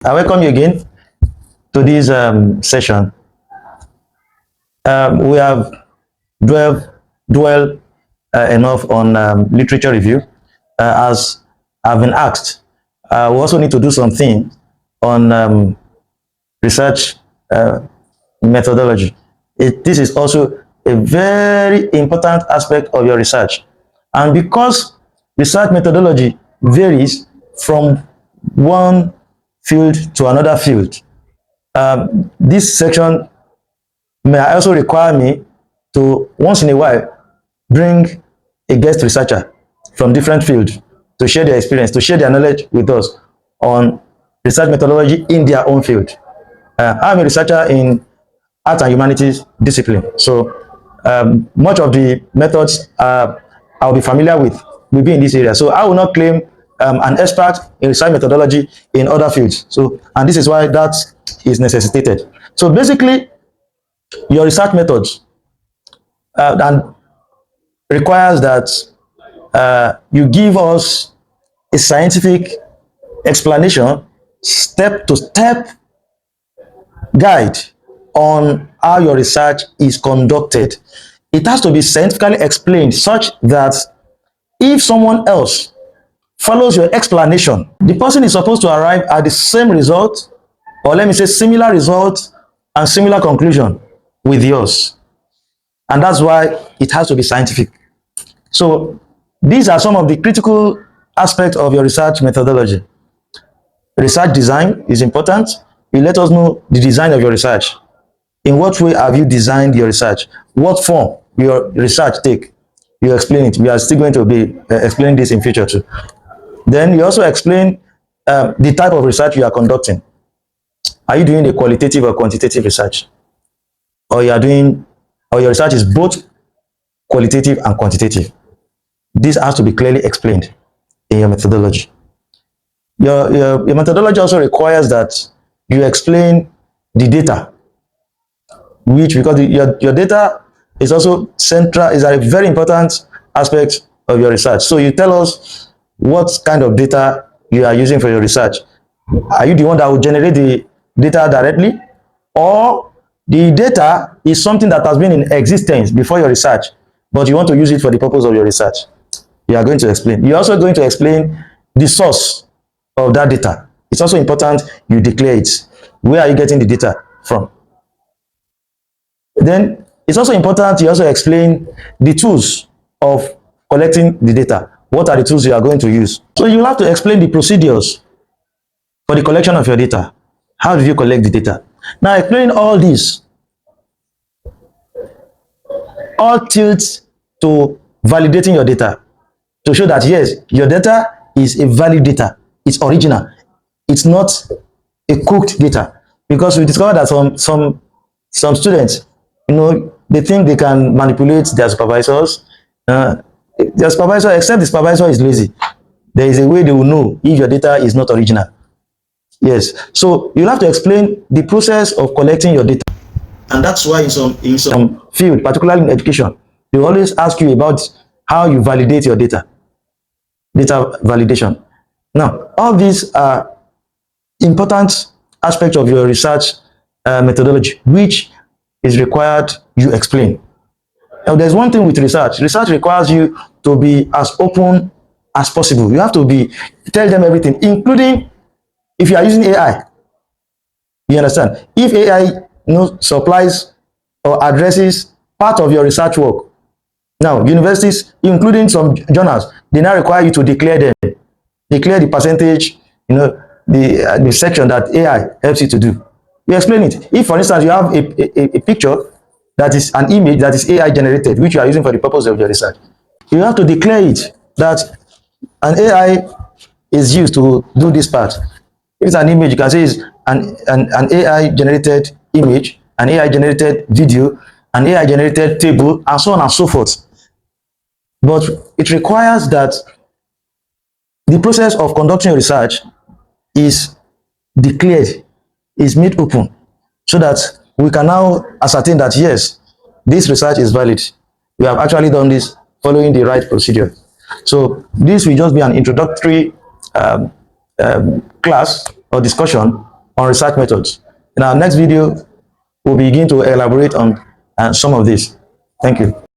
I welcome you again to this session. We have dwelled enough on literature review. As I've been asked, we also need to do something on research methodology. This is also a very important aspect of your research. And because research methodology varies from one field to another field, this section may also require me to once in a while bring a guest researcher from different fields to share their experience, to share their knowledge with us on research methodology in their own field. I'm a researcher in art and humanities discipline, so much of the methods I'll be familiar with will be in this area. So I will not claim an expert in research methodology in other fields. So, and this is why that is necessitated. So basically, your research methods and requires that you give us a scientific explanation, step-to-step guide on how your research is conducted. It has to be scientifically explained such that if someone else follows your explanation, the person is supposed to arrive at the same result, or let me say similar result and similar conclusion with yours. And that's why it has to be scientific. So these are some of the critical aspects of your research methodology. Research design is important. You let us know the design of your research. In what way have you designed your research? What form your research take? You explain it. We are still going to be explaining this in future too. Then you also explain the type of research you are conducting. Are you doing a qualitative or quantitative research? Or you are doing, or your research is both qualitative and quantitative? This has to be clearly explained in your methodology. Your methodology also requires that you explain the data, which, because your data is also central, is a very important aspect of your research. So you tell us what kind of data you are using for your research. Are you the one that will generate the data directly, or the data is something that has been in existence before your research, but you want to use it for the purpose of your research? You are going to explain. You're also going to explain the source of that data. It's also important you declare it. Where are you getting the data from? Then it's also important you also explain the tools of collecting the data. What are the tools you are going to use? So you have to explain the procedures for the collection of your data. How do you collect the data? Now, explaining all this, all tilts to validating your data, to show that yes, your data is a valid data, it's original, it's not a cooked data. Because we discovered that some students, they think they can manipulate their supervisors. Their supervisor, except the supervisor is lazy, there is a way they will know if your data is not original. Yes, so you have to explain the process of collecting your data. And that's why in some field, particularly in education, they always ask you about how you validate your data validation. Now, all these are important aspects of your research methodology, which is required you explain. Now, there's one thing with research. Research requires you to be as open as possible. You have to tell them everything, including if you are using AI. You understand? If AI supplies or addresses part of your research work, now universities, including some journals, they now require you to declare them, declare the percentage, the section that AI helps you to do. You explain it. If, for instance, you have a picture that is an image that is AI generated, which you are using for the purpose of your research, you have to declare it that an AI is used to do this part. If it's an image, you can say it's an AI generated image, an AI generated video, an AI generated table, and so on and so forth. But it requires that the process of conducting research is declared, is made open, so that we can now ascertain that yes, this research is valid. We have actually done this following the right procedure. So this will just be an introductory class or discussion on research methods. In our next video, we'll begin to elaborate on some of this. Thank you.